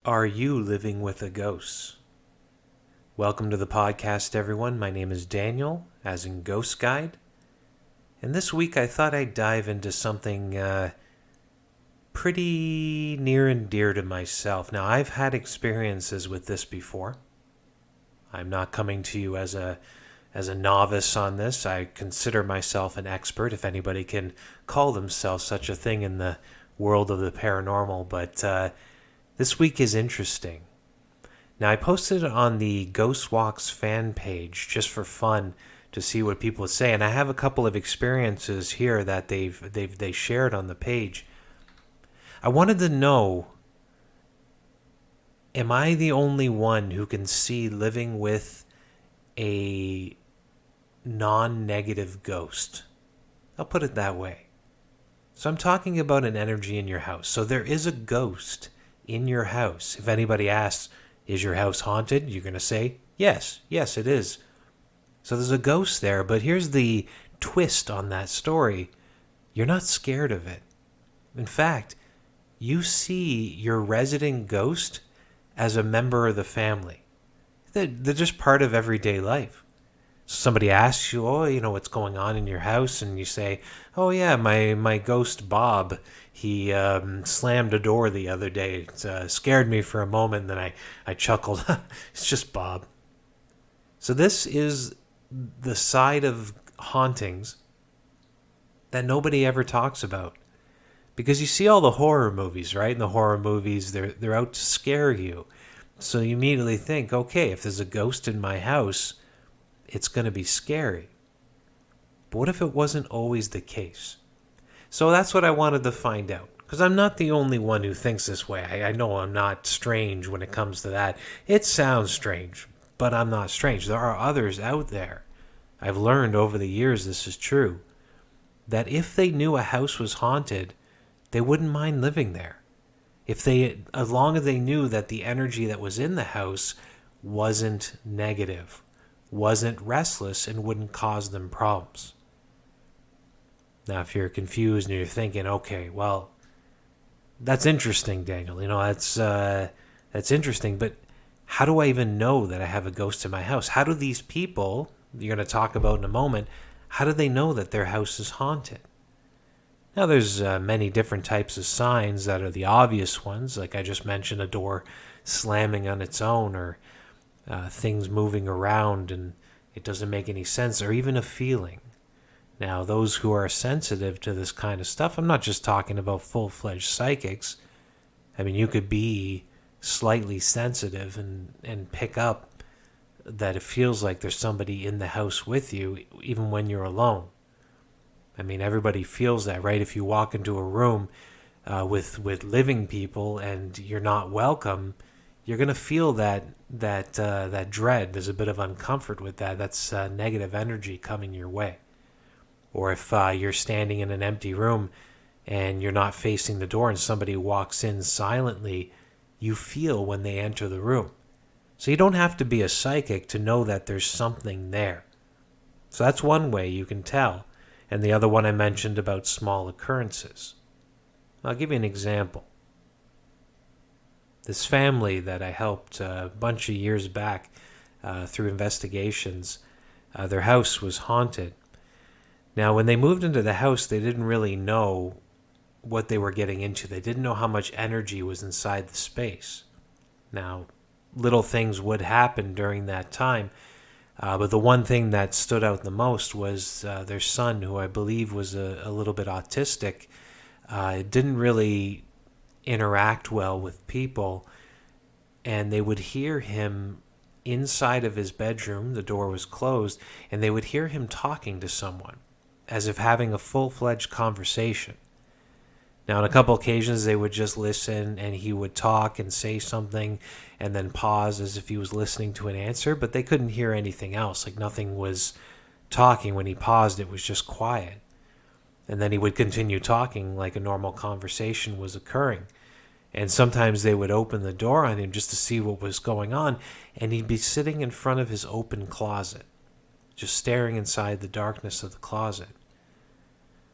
Are you living with a ghost? Welcome to the podcast, everyone. My name is Daniel, as in Ghost Guide. And this week I thought I'd dive into something pretty near and dear to myself. Now, I've had experiences with this before. I'm not coming to you as a novice on this. I consider myself an expert, if anybody can call themselves such a thing in the world of the paranormal. But this week is interesting. Now, I posted it on the Ghost Walks fan page just for fun to see what people would say, and I have a couple of experiences here that they shared on the page. I wanted to know, am I the only one who can see living with a non-negative ghost? I'll put it that way. So I'm talking about an energy in your house. So there is a ghost in your house. If anybody asks, is your house haunted? You're going to say, yes, it is. So there's a ghost there, but here's the twist on that story. You're not scared of it. In fact, you see your resident ghost as a member of the family. They're just part of everyday life. Somebody asks you, what's going on in your house? And you say, oh yeah, my ghost Bob, he slammed a door the other day. It scared me for a moment, and then I chuckled. It's just Bob. So this is the side of hauntings that nobody ever talks about. Because you see all the horror movies, right? In the horror movies, they're out to scare you. So you immediately think, okay, if there's a ghost in my house, it's going to be scary. But what if it wasn't always the case? So that's what I wanted to find out. Because I'm not the only one who thinks this way. I know I'm not strange when it comes to that. It sounds strange, but I'm not strange. There are others out there. I've learned over the years this is true. That if they knew a house was haunted, they wouldn't mind living there. As long as they knew that the energy that was in the house wasn't negative, wasn't restless, and wouldn't cause them problems. Now, if you're confused and you're thinking, okay, well, that's interesting, Daniel. That's interesting, but how do I even know that I have a ghost in my house? How do these people, you're going to talk about in a moment, how do they know that their house is haunted? Now, there's many different types of signs that are the obvious ones, like I just mentioned, a door slamming on its own, or things moving around and it doesn't make any sense, or even a feeling. Now, those who are sensitive to this kind of stuff, I'm not just talking about full-fledged psychics. I mean, you could be slightly sensitive and pick up that it feels like there's somebody in the house with you, even when you're alone. I mean, everybody feels that, right? If you walk into a room with living people and you're not welcome, you're going to feel that dread. There's a bit of uncomfort with that. That's negative energy coming your way. Or if you're standing in an empty room and you're not facing the door and somebody walks in silently, you feel when they enter the room. So you don't have to be a psychic to know that there's something there. So that's one way you can tell. And the other one I mentioned about small occurrences. I'll give you an example. This family that I helped a bunch of years back through investigations, their house was haunted. Now, when they moved into the house, they didn't really know what they were getting into. They didn't know how much energy was inside the space. Now, little things would happen during that time, but the one thing that stood out the most was their son, who I believe was a little bit autistic, didn't really interact well with people, and they would hear him inside of his bedroom. The door was closed, and they would hear him talking to someone, as if having a full-fledged conversation. Now, on a couple occasions, they would just listen, and he would talk and say something and then pause as if he was listening to an answer, but they couldn't hear anything else. Like, nothing was talking. When he paused, it was just quiet. And then he would continue talking like a normal conversation was occurring. And sometimes they would open the door on him just to see what was going on, and he'd be sitting in front of his open closet, just staring inside the darkness of the closet.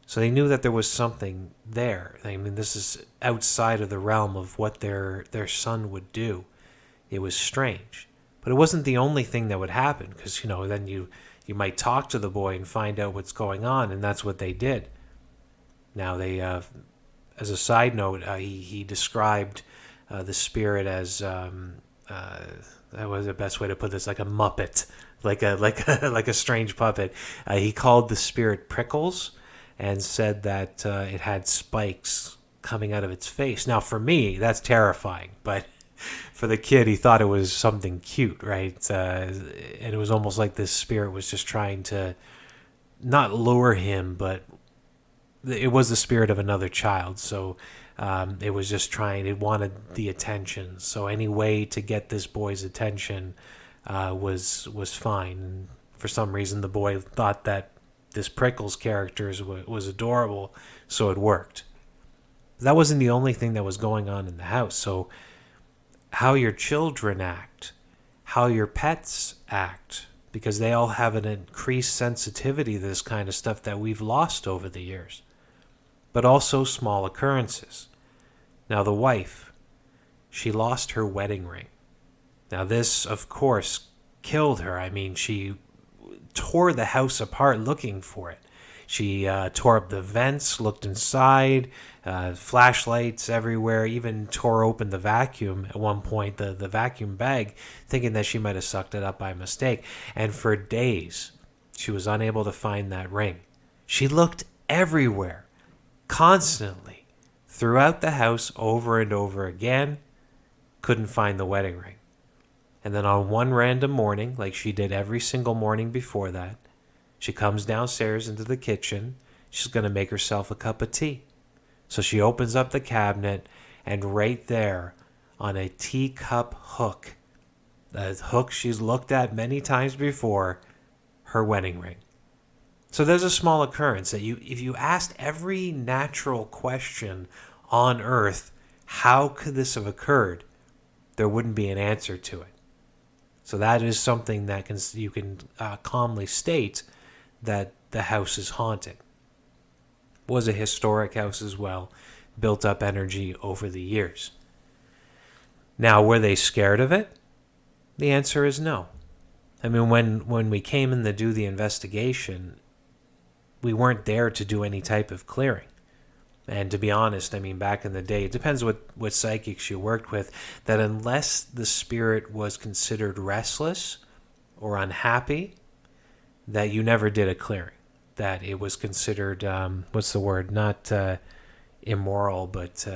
So they knew that there was something there. I mean, this is outside of the realm of what their son would do. It was strange. But it wasn't the only thing that would happen, because, then you might talk to the boy and find out what's going on, and that's what they did. Now, as a side note, he described the spirit as, that was the best way to put this, like a muppet, like a strange puppet. He called the spirit Prickles, and said that it had spikes coming out of its face. Now, for me, that's terrifying, but for the kid, he thought it was something cute, right? And it was almost like this spirit was just trying to not lure him, but it was the spirit of another child, so it was just it wanted the attention. So any way to get this boy's attention was fine. And for some reason, the boy thought that this Prickles character was adorable, so it worked. That wasn't the only thing that was going on in the house. So how your children act, how your pets act, because they all have an increased sensitivity to this kind of stuff that we've lost over the years. But also small occurrences. Now the wife, she lost her wedding ring. Now this, of course, killed her. I mean, she tore the house apart looking for it. She tore up the vents, looked inside, flashlights everywhere, even tore open the vacuum at one point, the vacuum bag, thinking that she might have sucked it up by mistake. And for days, she was unable to find that ring. She looked everywhere, constantly, throughout the house, over and over again, couldn't find the wedding ring. And then on one random morning, like she did every single morning before that, she comes downstairs into the kitchen. She's going to make herself a cup of tea. So she opens up the cabinet, and right there on a teacup hook, a hook she's looked at many times before, her wedding ring. So there's a small occurrence that if you asked every natural question on Earth, how could this have occurred, there wouldn't be an answer to it. So that is something that you can calmly state that the house is haunted. Was a historic house as well, built up energy over the years. Now, were they scared of it? The answer is no. I mean, when we came in to do the investigation, we weren't there to do any type of clearing. And to be honest, I mean, back in the day, it depends what psychics you worked with, that unless the spirit was considered restless or unhappy, that you never did a clearing. That it was considered, what's the word? Not immoral, but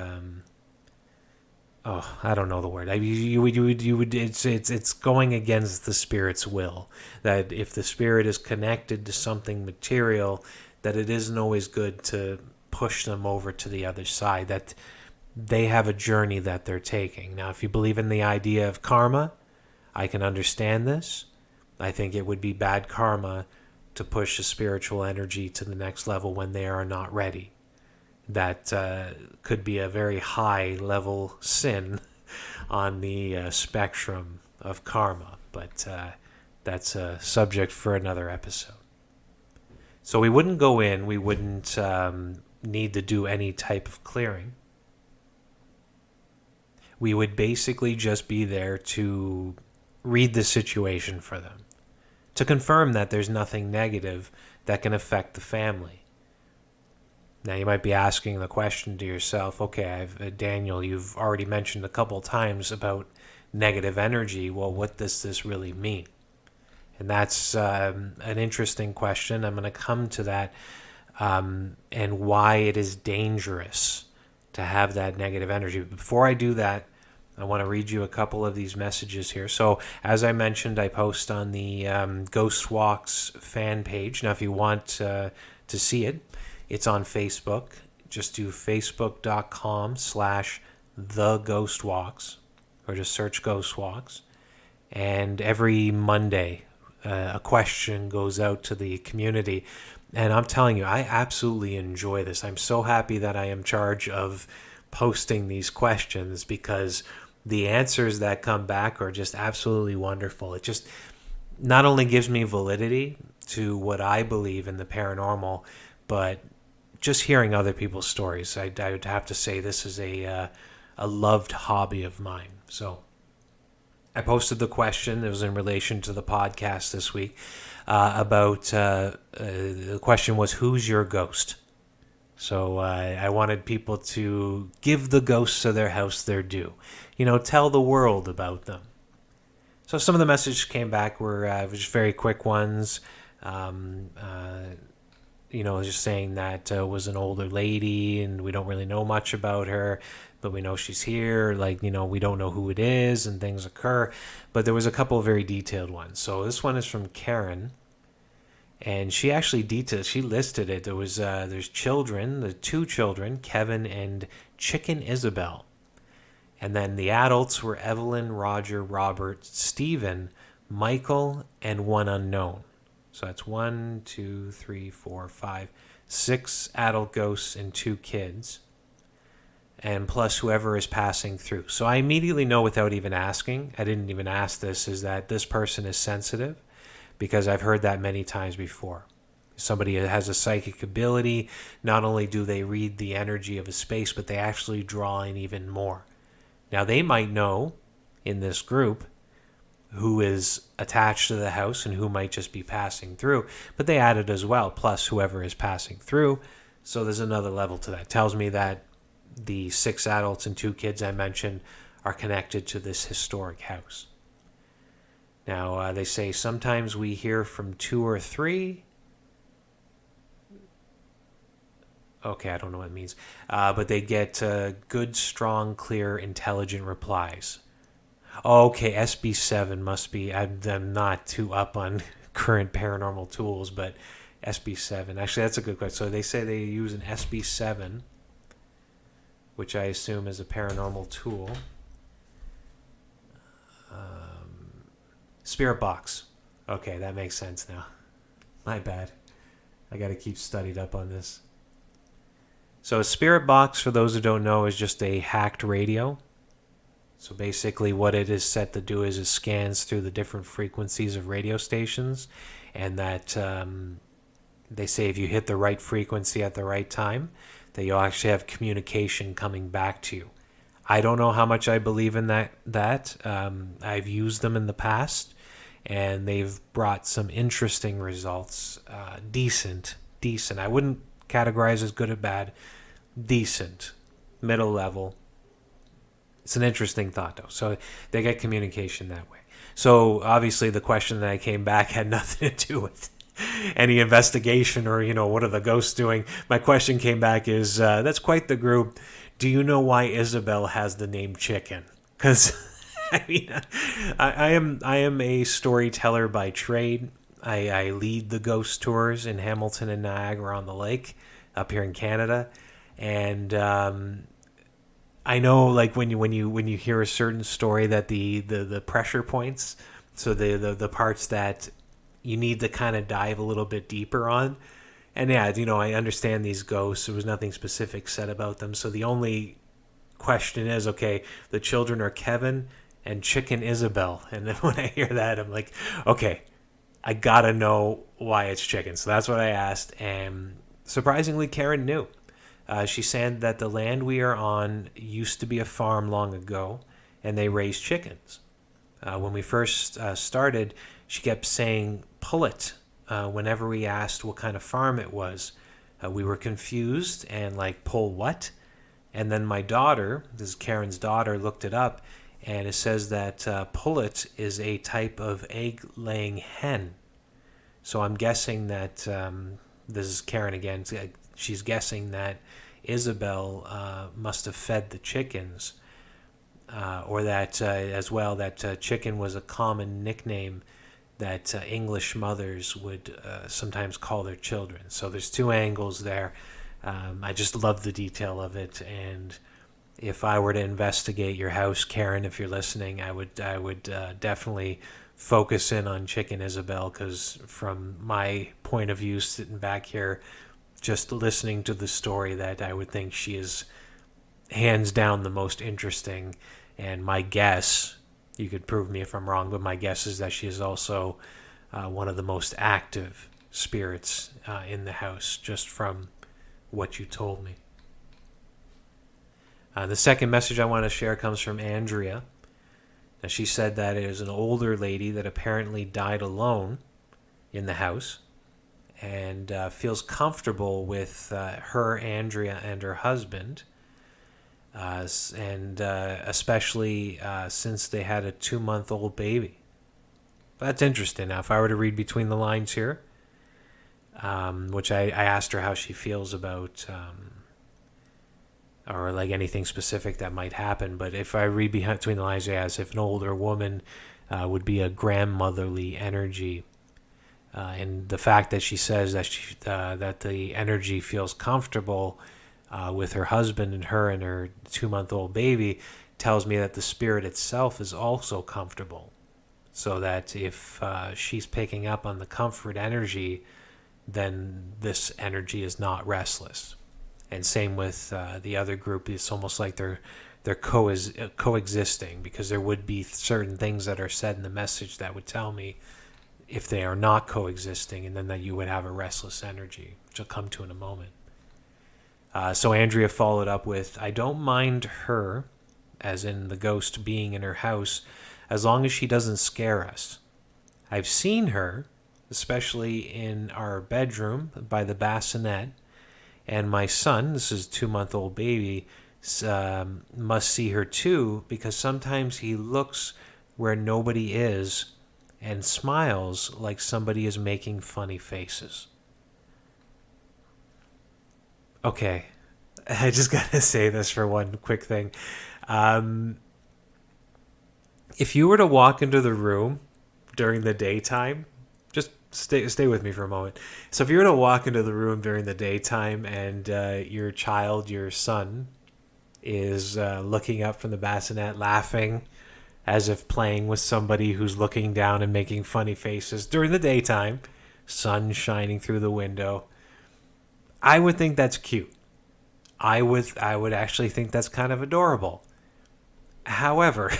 I don't know the word. You would. It's going against the spirit's will. That if the spirit is connected to something material, that it isn't always good to push them over to the other side, that they have a journey that they're taking. Now, if you believe in the idea of karma, I can understand this. I think it would be bad karma to push a spiritual energy to the next level when they are not ready. That could be a very high level sin on the spectrum of karma, but that's a subject for another episode. So we wouldn't go in, we wouldn't need to do any type of clearing. We would basically just be there to read the situation for them, to confirm that there's nothing negative that can affect the family. Now you might be asking the question to yourself, okay, Daniel, you've already mentioned a couple times about negative energy. Well, what does this really mean? And that's an interesting question. I'm going to come to that and why it is dangerous to have that negative energy. Before I do that, I want to read you a couple of these messages here. So, as I mentioned, I post on the Ghost Walks fan page. Now, if you want to see it, it's on Facebook. Just do facebook.com/theghostwalks, or just search Ghost Walks. And every Monday, a question goes out to the community. And I'm telling you, I absolutely enjoy this. I'm so happy that I am in charge of posting these questions, because the answers that come back are just absolutely wonderful. It just not only gives me validity to what I believe in the paranormal, but just hearing other people's stories, I would have to say this is a loved hobby of mine. So I posted the question. It was in relation to the podcast this week about the question was, who's your ghost? So I wanted people to give the ghosts of their house their due. Tell the world about them. So some of the messages came back were just very quick ones. Just saying that was an older lady and we don't really know much about her, but we know she's here. We don't know who it is and things occur. But there was a couple of very detailed ones. So this one is from Karen. And she actually she listed it. There's children, the 2 children, Kevin and Chicken Isabel. And then the adults were Evelyn, Roger, Robert, Stephen, Michael, and one unknown. So that's 1, 2, 3, 4, 5, 6 adult ghosts and 2 kids. And plus whoever is passing through. So I immediately know without even asking, I didn't even ask this, is that this person is sensitive, because I've heard that many times before. Somebody has a psychic ability, not only do they read the energy of a space, but they actually draw in even more. Now they might know in this group who is attached to the house and who might just be passing through, but they added as well, plus whoever is passing through. So there's another level to that. Tells me that the 6 adults and 2 kids I mentioned are connected to this historic house. Now, they say sometimes we hear from 2 or 3. Okay, I don't know what it means. But they get good, strong, clear, intelligent replies. Okay, SB7 must be... I'm not too up on current paranormal tools, but SB7. Actually, that's a good question. So they say they use an SB7, which I assume is a paranormal tool. Spirit box. Okay, that makes sense now. My bad. I got to keep studied up on this. So a spirit box, for those who don't know, is just a hacked radio. So basically what it is set to do is it scans through the different frequencies of radio stations, and that they say if you hit the right frequency at the right time, that you'll actually have communication coming back to you. I don't know how much I believe in that. I've used them in the past, and they've brought some interesting results. Decent. I wouldn't categorize as good or bad. Decent. Middle level. It's an interesting thought, though. So they get communication that way. So obviously the question that I came back had nothing to do with any investigation or, what are the ghosts doing. My question came back is, that's quite the group. Do you know why Isabel has the name Chicken? Because, I am a storyteller by trade. I lead the ghost tours in Hamilton and Niagara-on-the-Lake up here in Canada. And I know, when you hear a certain story, that the pressure points, so the parts that you need to kind of dive a little bit deeper on. And yeah, I understand these ghosts. There was nothing specific said about them. So the only question is, okay, the children are Kevin and Chicken Isabel. And then when I hear that, I'm like, okay, I gotta know why it's chicken. So that's what I asked. And surprisingly, Karen knew. She said that the land we are on used to be a farm long ago, and they raised chickens. When we first started, she kept saying, "Pullet," whenever we asked what kind of farm it was. We were confused and pull what? And then my daughter, this is Karen's daughter, looked it up, and it says that pullet is a type of egg-laying hen. So I'm guessing that, this is Karen again, she's guessing that Isabel must have fed the chickens, or that as well, that chicken was a common nickname that English mothers would sometimes call their children. So there's 2 angles there. I just love the detail of it, and if I were to investigate your house, Karen, if you're listening, I would definitely focus in on Chicken Isabel, because from my point of view, sitting back here, just listening to the story, that I would think she is hands down the most interesting. And my guess, you could prove me if I'm wrong, but my guess is that she is also one of the most active spirits in the house, just from what you told me. The second message I want to share comes from Andrea. Now, she said that it is an older lady that apparently died alone in the house and feels comfortable with her, Andrea, and her husband, and especially since they had a 2-month-old baby. That's interesting. Now, if I were to read between the lines here, which I asked her how she feels about, or like anything specific that might happen, but if I read between the lines, as if an older woman would be a grandmotherly energy. And the fact that she says that that the energy feels comfortable with her husband and her 2-month-old baby tells me that the spirit itself is also comfortable. So that if she's picking up on the comfort energy, then this energy is not restless. And same with the other group. It's almost like they're coexisting, because there would be certain things that are said in the message that would tell me if they are not coexisting, and then that you would have a restless energy, which I'll come to in a moment. So Andrea followed up with, I don't mind her, as in the ghost being in her house, as long as she doesn't scare us. I've seen her, especially in our bedroom by the bassinet, and my son, this is a 2-month-old baby, must see her too, because sometimes he looks where nobody is and smiles like somebody is making funny faces. Okay, I just gotta say this for one quick thing. If you were to walk into the room during the daytime, just stay with me for a moment. So if you were to walk into the room during the daytime and your child, your son, is looking up from the bassinet laughing as if playing with somebody who's looking down and making funny faces during the daytime, sun shining through the window, I would think that's cute. I would actually think that's kind of adorable. However,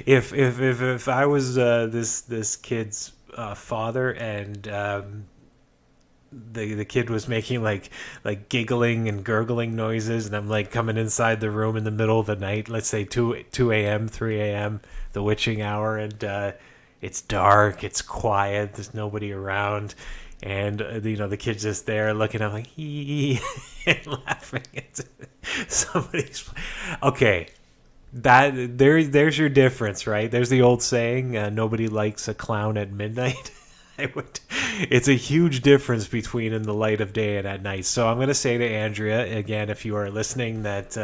if I was this kid's father, and the kid was making like giggling and gurgling noises, and I'm like coming inside the room in the middle of the night, let's say 2 a.m., 3 a.m., the witching hour, and it's dark, it's quiet, there's nobody around, and the kid's just there looking up like hee and laughing at somebody's. Okay, there's your difference, right? There's the old saying, nobody likes a clown at midnight. It's a huge difference between in the light of day and at night. So I'm going to say to Andrea, again, if you are listening, that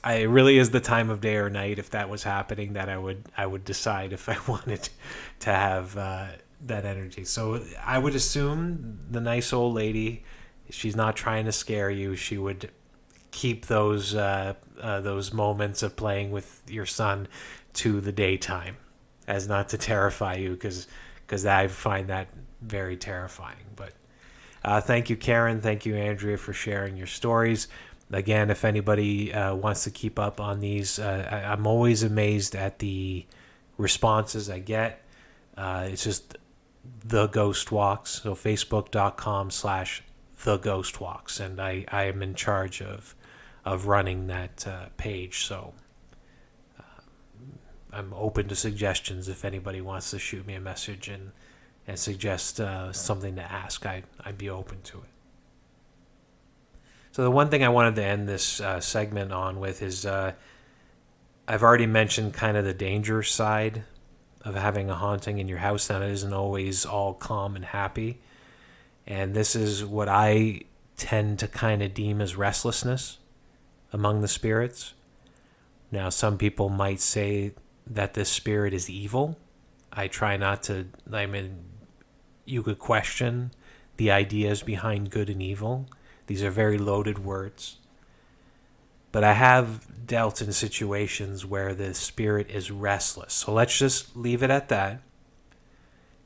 it really is the time of day or night, if that was happening, that I would decide if I wanted to have that energy. So I would assume the nice old lady, she's not trying to scare you. She would keep those moments of playing with your son to the daytime, as not to terrify you, because I find that very terrifying. But thank you, Karen. Thank you, Andrea, for sharing your stories. Again, if anybody wants to keep up on these, I'm always amazed at the responses I get. It's just The Ghost Walks, so facebook.com/The Ghost Walks, and I am in charge of running that page. So I'm open to suggestions. If anybody wants to shoot me a message and suggest something to ask, I'd be open to it. So the one thing I wanted to end this segment on with is I've already mentioned kind of the danger side of having a haunting in your house, that it isn't always all calm and happy. And this is what I tend to kind of deem as restlessness among the spirits. Now, some people might say that this spirit is evil. I try not to. You could question the ideas behind good and evil. These are very loaded words. But I have dealt in situations where the spirit is restless. So let's just leave it at that.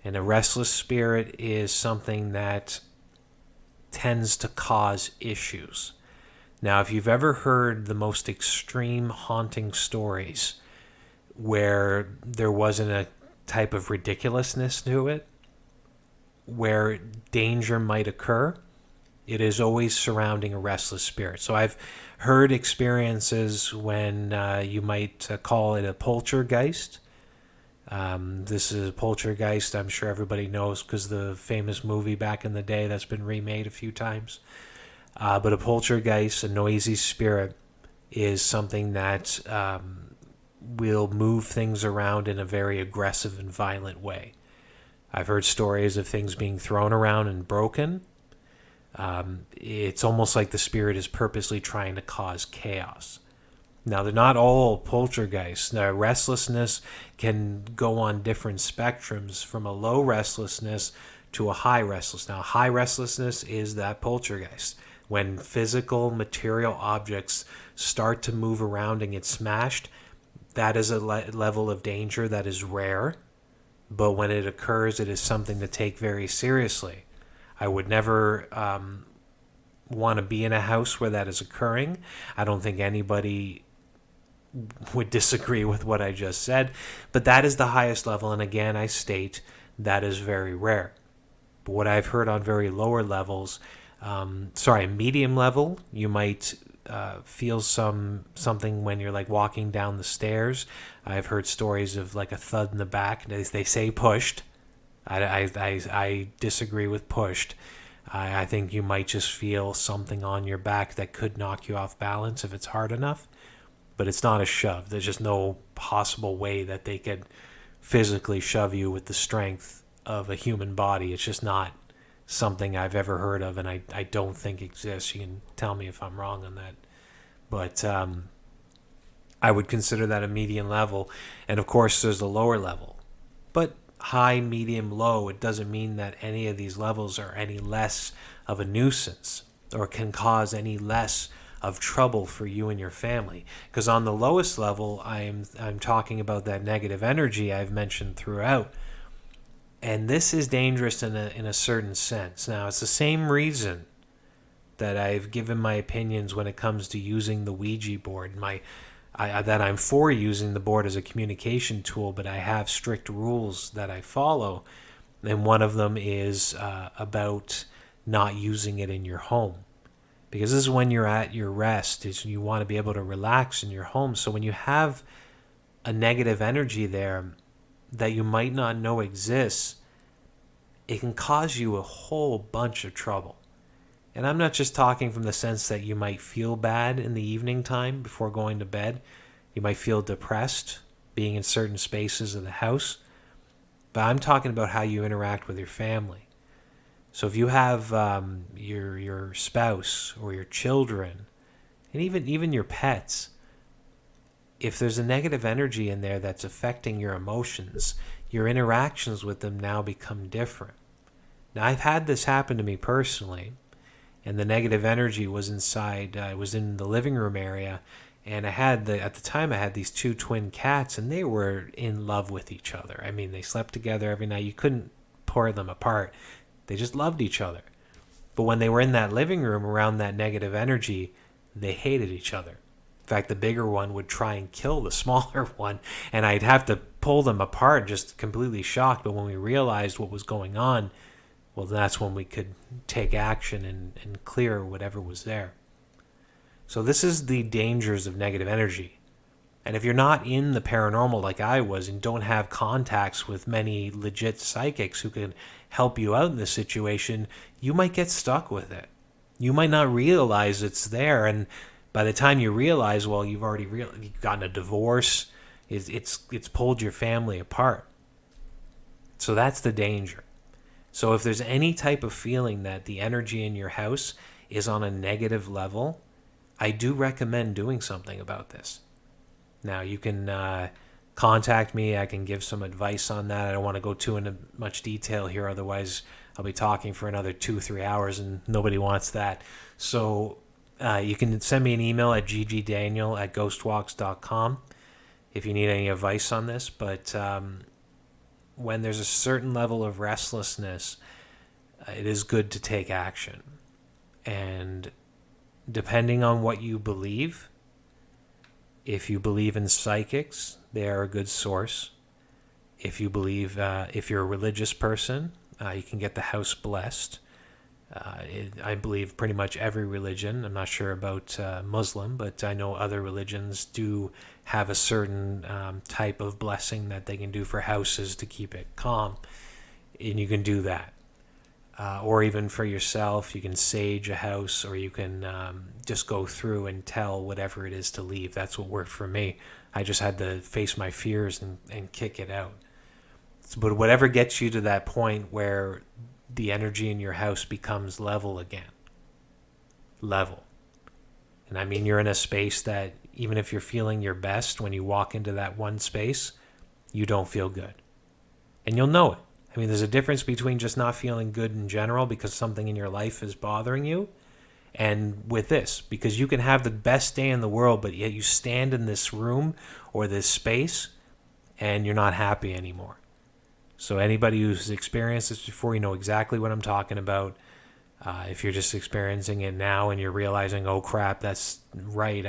And a restless spirit is something that tends to cause issues. Now, if you've ever heard the most extreme haunting stories where there wasn't a type of ridiculousness to it, where danger might occur, It is always surrounding a restless spirit. So I've heard experiences when you might call it a poltergeist. This is a poltergeist, I'm sure everybody knows because the famous movie back in the day that's been remade a few times. But a poltergeist, a noisy spirit, is something that will move things around in a very aggressive and violent way. I've heard stories of things being thrown around and broken. It's almost like the spirit is purposely trying to cause chaos. Now, they're not all poltergeists. Now, restlessness can go on different spectrums from a low restlessness to a high restlessness. Now, high restlessness is that poltergeist. When physical material objects start to move around and get smashed, that is a level of danger that is rare. But when it occurs, it is something to take very seriously. I would never want to be in a house where that is occurring. I don't think anybody would disagree with what I just said. But that is the highest level. And again, I state that is very rare. But what I've heard on very lower levels, medium level, you might feel something when you're like walking down the stairs. I've heard stories of like a thud in the back. They say pushed. I disagree with pushed. I think you might just feel something on your back that could knock you off balance if it's hard enough. But it's not a shove. There's just no possible way that they could physically shove you with the strength of a human body. It's just not something I've ever heard of, and I don't think exists. You can tell me if I'm wrong on that. But I would consider that a medium level. And of course, there's the lower level. But high, medium, low, it doesn't mean that any of these levels are any less of a nuisance or can cause any less of trouble for you and your family. Because on the lowest level, I'm talking about that negative energy I've mentioned throughout. And this is dangerous in a certain sense. Now, it's the same reason that I've given my opinions when it comes to using the Ouija board. That I'm for using the board as a communication tool, but I have strict rules that I follow. And one of them is about not using it in your home. Because this is when you're at your rest, is you want to be able to relax in your home. So when you have a negative energy there that you might not know exists, it can cause you a whole bunch of trouble. And I'm not just talking from the sense that you might feel bad in the evening time before going to bed. You might feel depressed being in certain spaces of the house. But I'm talking about how you interact with your family. So if you have your spouse or your children, and even your pets, if there's a negative energy in there that's affecting your emotions, your interactions with them now become different. Now, I've had this happen to me personally, and the negative energy was inside. I was in the living room area, and at the time I had these two twin cats, and they were in love with each other. I mean, they slept together every night. You couldn't pour them apart. They just loved each other. But when they were in that living room around that negative energy, they hated each other. In fact, the bigger one would try and kill the smaller one, and I'd have to pull them apart, just completely shocked. But when we realized what was going on, well, that's when we could take action and clear whatever was there. So this is the dangers of negative energy. And if you're not in the paranormal like I was and don't have contacts with many legit psychics who can help you out in this situation, you might get stuck with it. You might not realize it's there, and by the time you realize, well, you've already you've gotten a divorce. It's pulled your family apart. So that's the danger. So if there's any type of feeling that the energy in your house is on a negative level, I do recommend doing something about this. Now, you can contact me. I can give some advice on that. I don't want to go too into much detail here. Otherwise, I'll be talking for another 2-3 hours, and nobody wants that. So you can send me an email at ggdaniel@ghostwalks.com if you need any advice on this. But when there's a certain level of restlessness, it is good to take action. And depending on what you believe, if you believe in psychics, they are a good source. If you believe, if you're a religious person, you can get the house blessed. I believe pretty much every religion. I'm not sure about Muslim, but I know other religions do have a certain type of blessing that they can do for houses to keep it calm, and you can do that. Or even for yourself, you can sage a house, or you can just go through and tell whatever it is to leave. That's what worked for me. I just had to face my fears and kick it out. But whatever gets you to that point where the energy in your house becomes level again. Level. And I mean, you're in a space that even if you're feeling your best, when you walk into that one space, you don't feel good. And you'll know it. I mean, there's a difference between just not feeling good in general because something in your life is bothering you, and with this, because you can have the best day in the world, but yet you stand in this room or this space and you're not happy anymore. So anybody who's experienced this before, you know exactly what I'm talking about. If you're just experiencing it now and you're realizing, oh crap, that's right,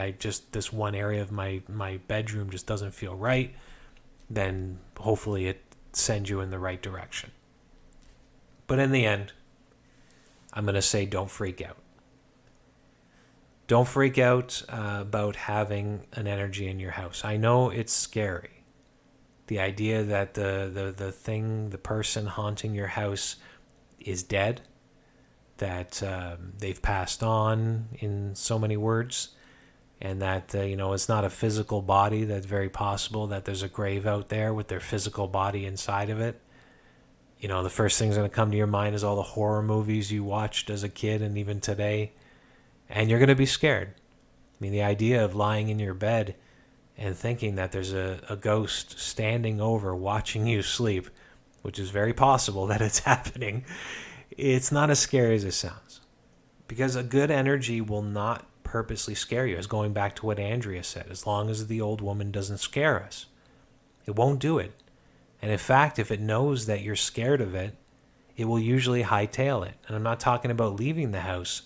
this one area of my bedroom just doesn't feel right, then hopefully it sends you in the right direction. But in the end, I'm going to say don't freak out. Don't freak out about having an energy in your house. I know it's scary. The idea that the person haunting your house is dead, that they've passed on in so many words, and that it's not a physical body. That's very possible that there's a grave out there with their physical body inside of it. The first thing's going to come to your mind is all the horror movies you watched as a kid and even today, and you're going to be scared. I mean, the idea of lying in your bed and thinking that there's a ghost standing over watching you sleep, which is very possible that it's happening, it's not as scary as it sounds. Because a good energy will not purposely scare you, as going back to what Andrea said, as long as the old woman doesn't scare us. It won't do it. And in fact, if it knows that you're scared of it, it will usually hightail it. And I'm not talking about leaving the house,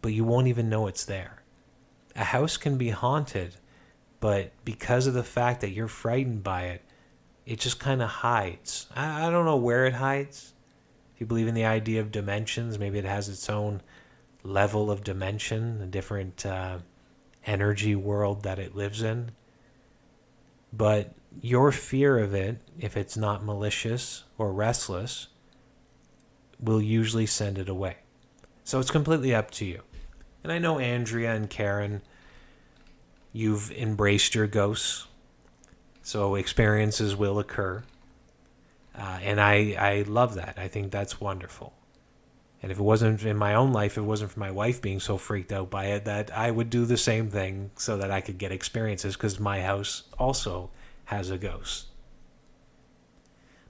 but you won't even know it's there. A house can be haunted, but because of the fact that you're frightened by it, it just kind of hides. I don't know where it hides. If you believe in the idea of dimensions, maybe it has its own level of dimension, a different energy world that it lives in. But your fear of it, if it's not malicious or restless, will usually send it away. So it's completely up to you. And I know Andrea and Karen, you've embraced your ghosts, so experiences will occur. And I love that. I think that's wonderful. And if it wasn't in my own life, if it wasn't for my wife being so freaked out by it, that I would do the same thing so that I could get experiences, because my house also has a ghost.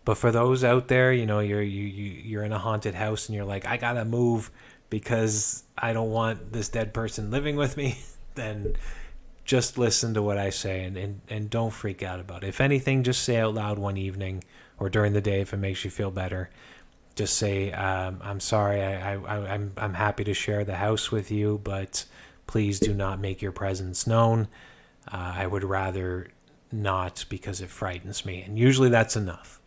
But for those out there, you're in a haunted house and you're like, I gotta move because I don't want this dead person living with me, then just listen to what I say and don't freak out about it. If anything, just say out loud one evening or during the day if it makes you feel better. Just say, I'm sorry, I'm happy to share the house with you, but please do not make your presence known. I would rather not, because it frightens me. And usually that's enough.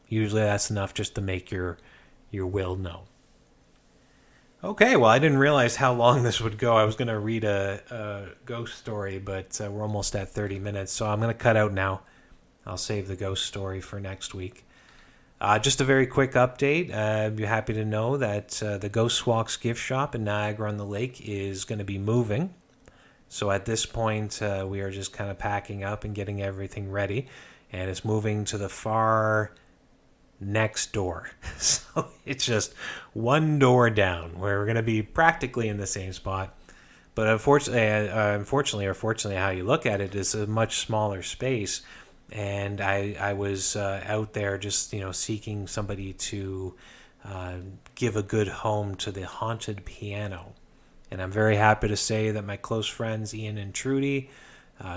Usually that's enough just to make your will known. Okay, well, I didn't realize how long this would go. I was going to read a ghost story, but we're almost at 30 minutes, so I'm going to cut out now. I'll save the ghost story for next week. Just a very quick update. I'd be happy to know that the Ghost Walks gift shop in Niagara-on-the-Lake is going to be moving. So at this point, we are just kind of packing up and getting everything ready. And it's moving to the far next door. So it's just one door down, where we're going to be practically in the same spot. But unfortunately, or fortunately, how you look at it, is a much smaller space. And I was out there just, seeking somebody to give a good home to the haunted piano. And I'm very happy to say that my close friends, Ian and Trudy,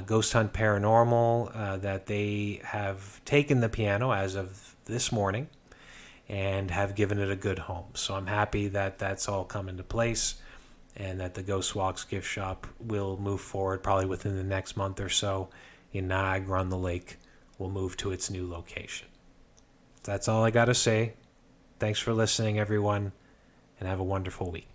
Ghost Hunt Paranormal, that they have taken the piano as of this morning and have given it a good home. So I'm happy that that's all come into place and that the Ghost Walks gift shop will move forward probably within the next month or so in Niagara-on-the-Lake. Will move to its new location. That's all I got to say. Thanks for listening, everyone, and have a wonderful week.